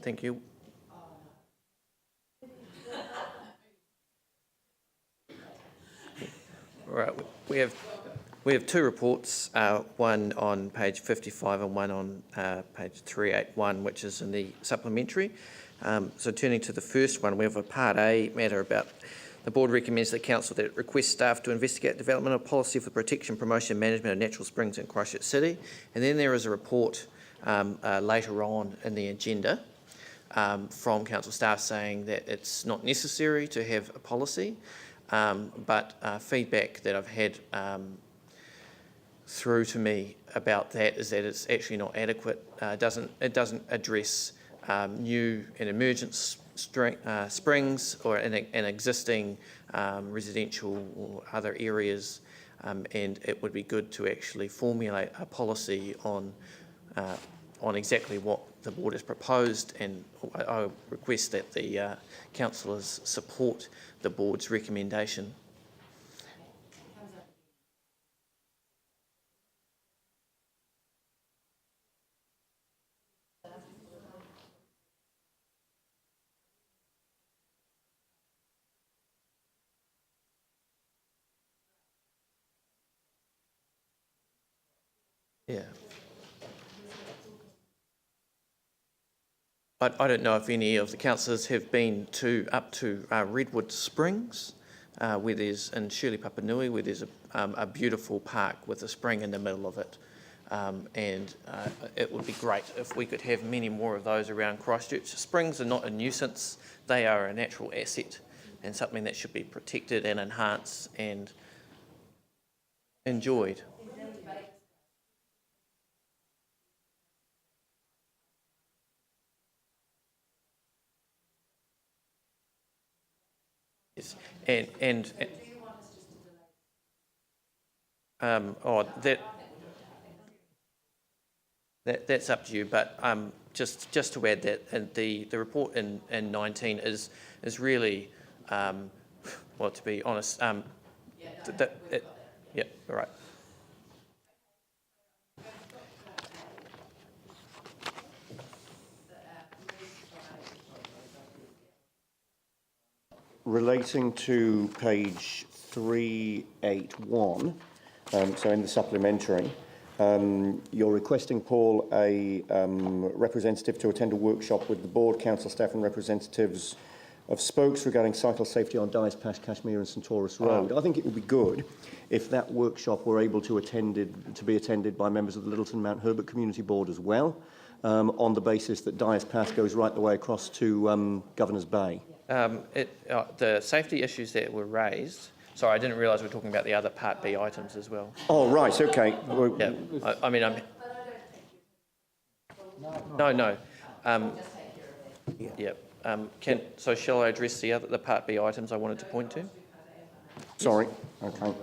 thank you. Right, we have two reports, one on page 55 and one on page 381, which is in the supplementary. So turning to the first one, we have a Part A matter about the board recommends the council that it requests staff to investigate development of policy for protection, promotion and management of natural springs in Christchurch City. And then there is a report later on in the agenda from council staff saying that it's not necessary to have a policy, but feedback that I've had through to me about that is that it's actually not adequate. It doesn't address new and emergent springs or in existing residential or other areas, and it would be good to actually formulate a policy on exactly what the board has proposed, and I request that the councillors support the board's recommendation. Yeah. I don't know if any of the councillors have been up to Redwood Springs, where there's in Shirley Papanui, where there's a beautiful park with a spring in the middle of it, and it would be great if we could have many more of those around Christchurch. Springs are not a nuisance; they are a natural asset and something that should be protected and enhanced and enjoyed. Yes, and that's up to you. But just to add that, and the report in 19 is really, well, to be honest, yeah, all right. Relating to page 381, so in the supplementary, you're requesting, Paul, a representative to attend a workshop with the board, council staff and representatives of spokes regarding cycle safety on Dyes Pass, Cashmere and St Taurus Road. I think it would be good if that workshop were able to be attended by members of the Littleton Mount Herbert Community Board as well, on the basis that Dyes Pass goes right the way across to Governor's Bay. The safety issues that were raised. Sorry, I didn't realise we were talking about the other Part B items as well. Oh, right, okay. Yeah, I mean, no. Yeah. So shall I address the Part B items I wanted to point to? Sorry. Okay.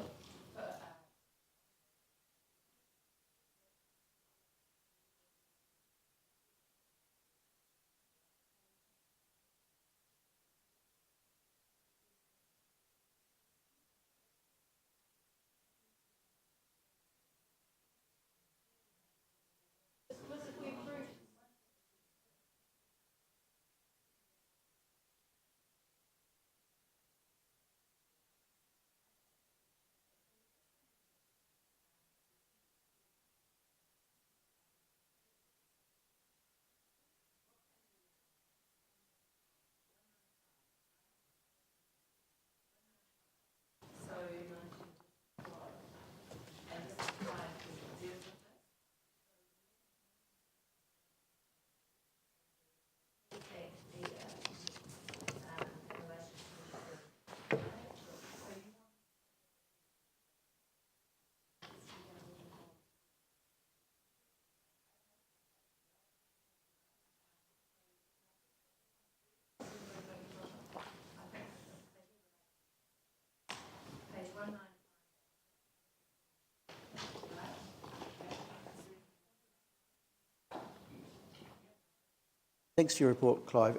Thanks for your report, Clive.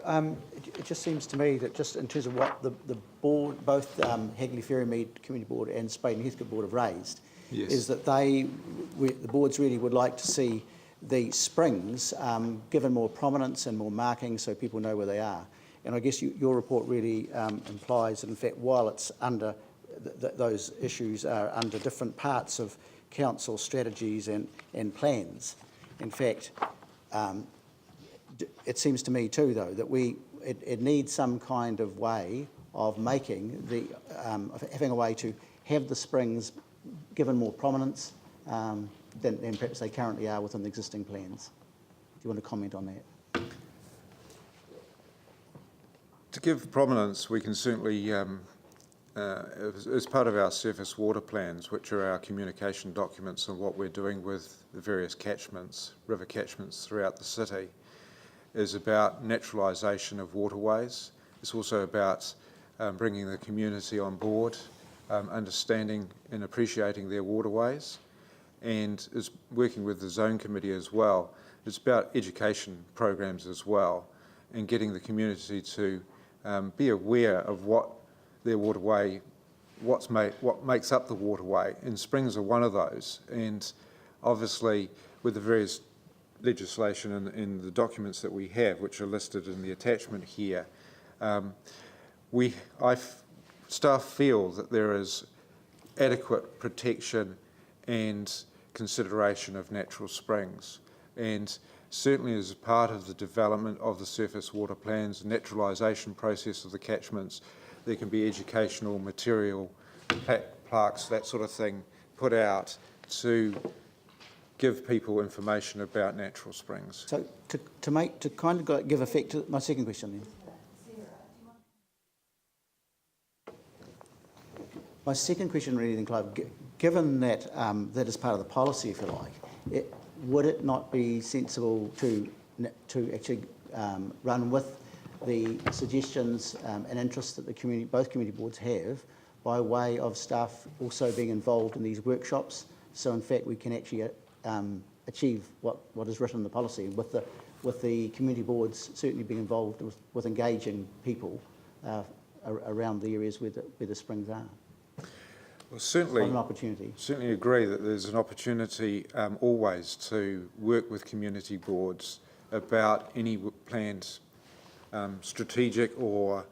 It just seems to me that just in terms of what the board, both Hagley Ferrymead Community Board and Spreydon Heathcote Board have raised, yes, is that the boards really would like to see the springs given more prominence and more marking so people know where they are. And I guess your report really implies that, in fact, while it's under, those issues are under different parts of council strategies and plans, in fact, it seems to me too, though, that it needs some kind of way of making having a way to have the springs given more prominence than perhaps they currently are within the existing plans. Do you want to comment on that? To give prominence, we can certainly, as part of our surface water plans, which are our communication documents of what we're doing with the various catchments, river catchments throughout the city, is about naturalisation of waterways. It's also about bringing the community on board, understanding and appreciating their waterways, and is working with the zone committee as well. It's about education programs as well, and getting the community to be aware of what their waterway, what makes up the waterway, and springs are one of those. And obviously, with the various legislation and the documents that we have, which are listed in the attachment here, staff feel that there is adequate protection and consideration of natural springs, and certainly as part of the development of the surface water plans, naturalisation process of the catchments, there can be educational material, plaques, that sort of thing, put out to give people information about natural springs. So to kind of give effect to my second question then. My second question really then, Clive, given that that is part of the policy, if you like, would it not be sensible to actually run with the suggestions and interests that both community boards have by way of staff also being involved in these workshops, so in fact we can actually achieve what is written in the policy, with the community boards certainly being involved with engaging people around the areas where the springs are? Well, certainly, an opportunity. Certainly agree that there's an opportunity always to work with community boards about any planned strategic or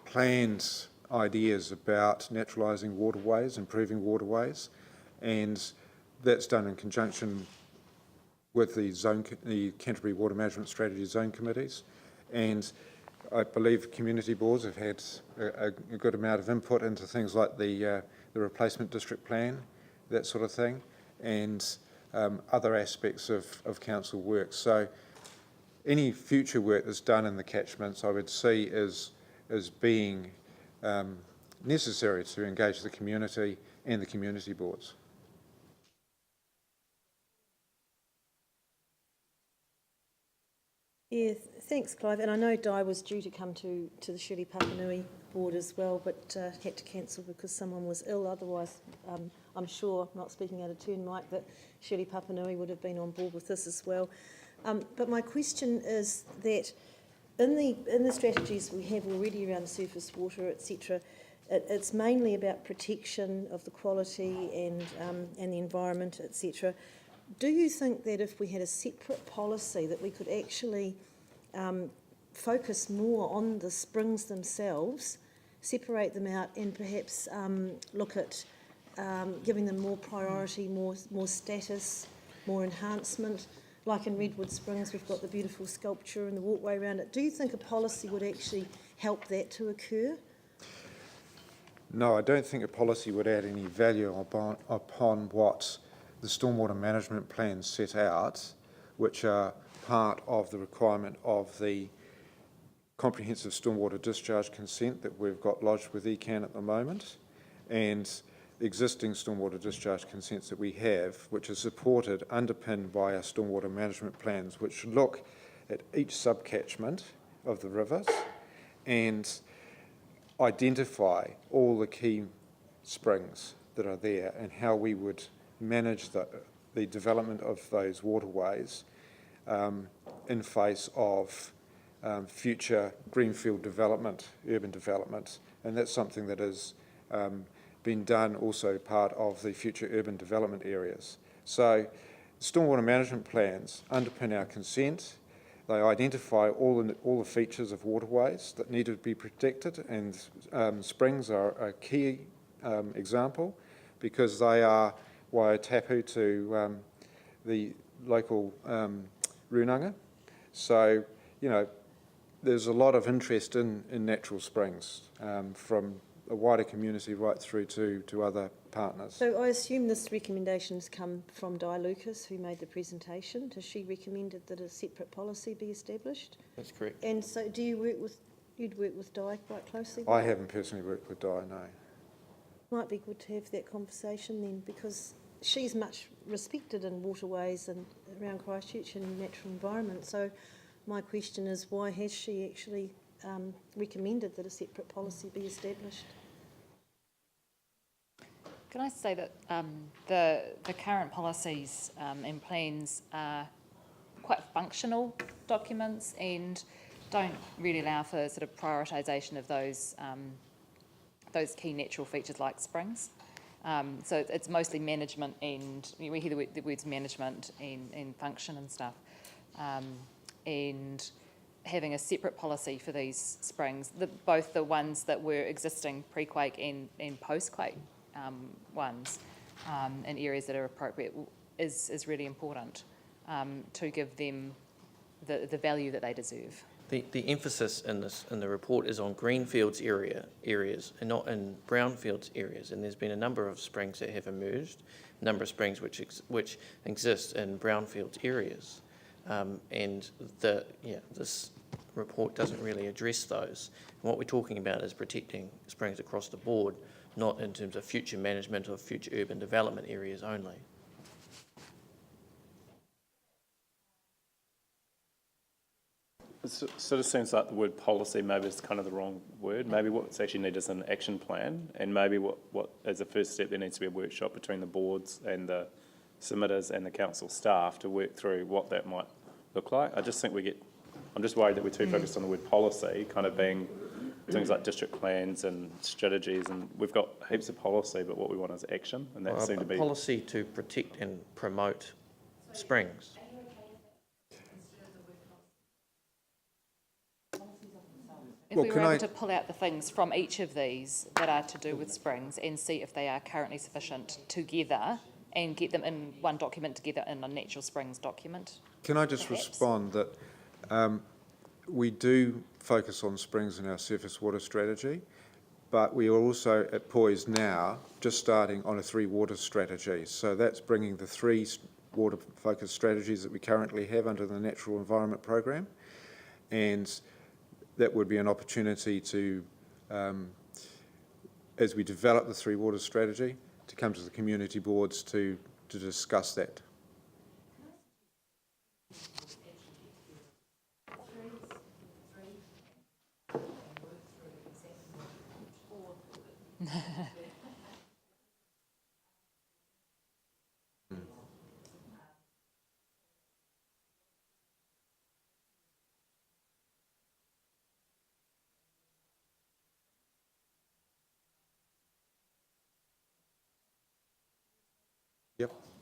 planned ideas about naturalising waterways, improving waterways, and that's done in conjunction with the Canterbury Water Management Strategy Zone Committees, and I believe community boards have had a good amount of input into things like the replacement district plan, that sort of thing, and other aspects of council work. So any future work that's done in the catchments, I would see as being necessary to engage the community and the community boards. Yeah, thanks, Clive. And I know Di was due to come to the Shirley Papanui board as well, but had to cancel because someone was ill. Otherwise, I'm sure, not speaking out of turn, Mike, that Shirley Papanui would have been on board with this as well. But my question is that in the strategies we have already around surface water, etc., it's mainly about protection of the quality and the environment, etc. Do you think that if we had a separate policy that we could actually focus more on the springs themselves, separate them out, and perhaps look at giving them more priority, more status, more enhancement? Like in Redwood Springs, we've got the beautiful sculpture and the walkway around it. Do you think a policy would actually help that to occur? No, I don't think a policy would add any value upon what the stormwater management plans set out, which are part of the requirement of the comprehensive stormwater discharge consent that we've got lodged with ECAN at the moment, and the existing stormwater discharge consents that we have, which are supported, underpinned by our stormwater management plans, which look at each subcatchment of the rivers and identify all the key springs that are there and how we would manage the development of those waterways in face of future greenfield development, urban development, and that's something that is been done also part of the future urban development areas. So stormwater management plans underpin our consent. They identify all the features of waterways that need to be protected, and springs are a key example because they are waitapu to the local runanga. So, you know, there's a lot of interest in natural springs from a wider community right through to other partners. So I assume this recommendation's come from Di Lucas, who made the presentation. Has she recommended that a separate policy be established? That's correct. And so do you you'd work with Di quite closely? I haven't personally worked with Di, no. Might be good to have that conversation then, because she's much respected in waterways and around Christchurch and natural environment. So my question is, why has she actually recommended that a separate policy be established? Can I say that the current policies and plans are quite functional documents and don't really allow for sort of prioritisation of those key natural features like springs. So it's mostly management, and we hear the words management and function and stuff. And having a separate policy for these springs, both the ones that were existing pre-quake and post-quake ones in areas that are appropriate is really important to give them the value that they deserve. The emphasis in the report is on greenfields areas and not in brownfields areas, and there's been a number of springs that have emerged, a number of springs which exist in brownfields areas, and this report doesn't really address those. And what we're talking about is protecting springs across the board, not in terms of future management of future urban development areas only. It sort of seems like the word policy maybe is kind of the wrong word. Maybe what's actually needed is an action plan, and maybe what as a first step there needs to be a workshop between the boards and the submitters and the council staff to work through what that might look like. I just think I'm just worried that we're too focused on the word policy, kind of being things like district plans and strategies, and we've got heaps of policy, but what we want is action, and that seemed to be... policy to protect and promote springs. If we were able to pull out the things from each of these that are to do with springs and see if they are currently sufficient together and get them in one document together in a natural springs document. Can I just respond that we do focus on springs in our surface water strategy, but we are also at poise now just starting on a 3 water strategy. So that's bringing the 3 water focused strategies that we currently have under the Natural Environment Program, and that would be an opportunity to, as we develop the 3 water strategy, to come to the community boards to discuss that.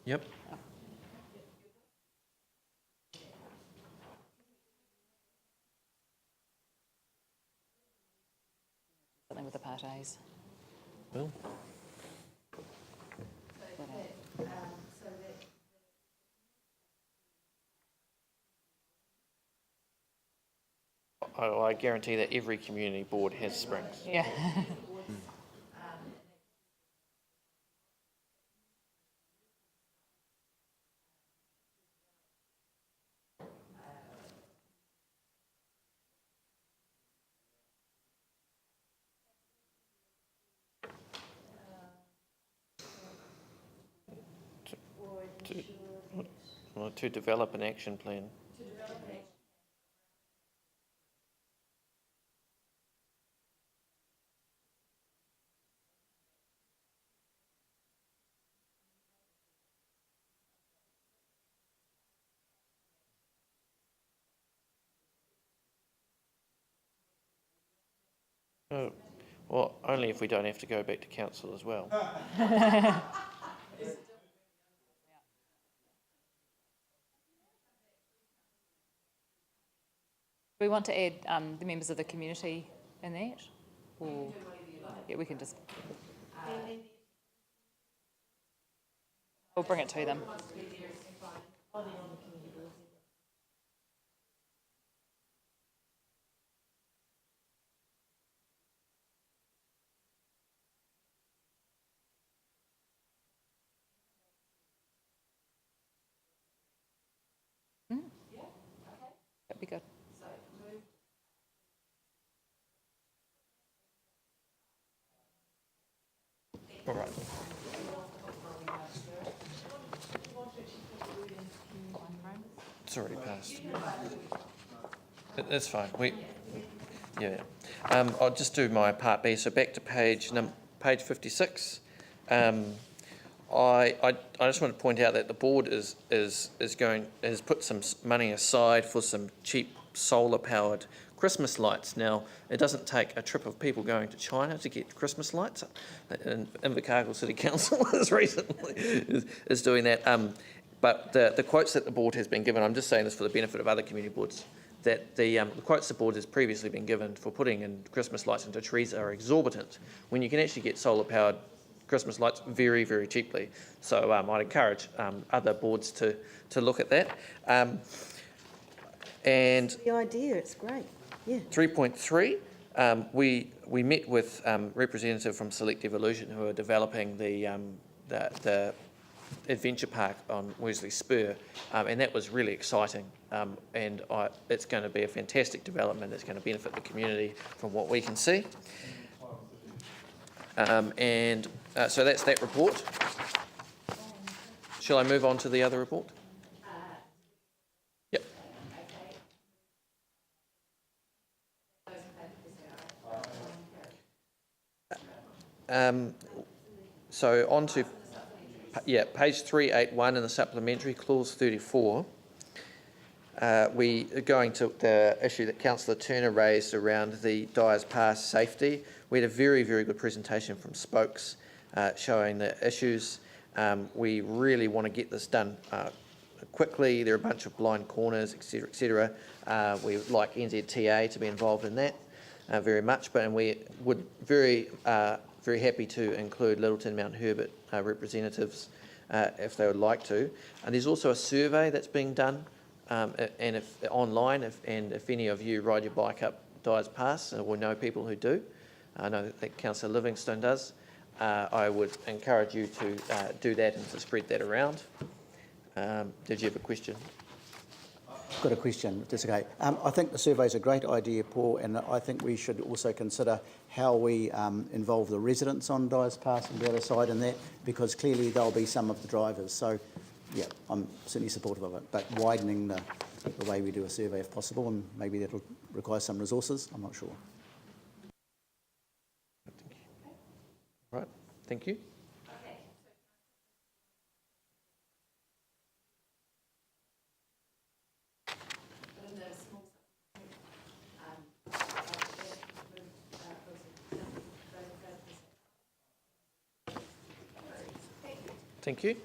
Yep. Something with the Part A's. Well. I guarantee that every community board has springs. Yeah. To develop an action plan. Well, only if we don't have to go back to council as well. Do we want to add the members of the community in that? Or, yeah, we can just... We'll bring it to them. That'd be good. All right. It's already passed. That's fine. I'll just do my part B. So back to page 56. I just want to point out that the board has put some money aside for some cheap solar powered Christmas lights. Now, it doesn't take a trip of people going to China to get Christmas lights, and Invercargill City Council is doing that. But the quotes that the board has been given, I'm just saying this for the benefit of other community boards, that the quotes the board has previously been given for putting in Christmas lights into trees are exorbitant, when you can actually get solar powered Christmas lights very, very cheaply. So I'd encourage other boards to look at that. And The idea, it's great, yeah. 3.3, we met with representative from Select Evolution who are developing the adventure park on Worsley Spur, and that was really exciting. It's going to be a fantastic development. It's going to benefit the community from what we can see. So that's that report. Shall I move on to the other report? Yep. So on to page 381 in the supplementary, clause 34. We are going to the issue that Councillor Turner raised around the Dyers Pass safety. We had a very, very good presentation from Spokes showing the issues. We really want to get this done quickly. There are a bunch of blind corners, etc., etc. We would like NZTA to be involved in that very much, and we would very happy to include Littleton Mount Herbert representatives if they would like to. And there's also a survey that's being done and online, if any of you ride your bike up Dyers Pass, or know people who do, I know that Councillor Livingstone does, I would encourage you to do that and to spread that around. Did you have a question? I've got a question, if that's okay. I think the survey is a great idea, Paul, and I think we should also consider how we involve the residents on Dyers Pass and the other side in that, because clearly they'll be some of the drivers. So, yeah, I'm certainly supportive of it, but widening the way we do a survey if possible, and maybe that'll require some resources, I'm not sure. Right, thank you. Thank you.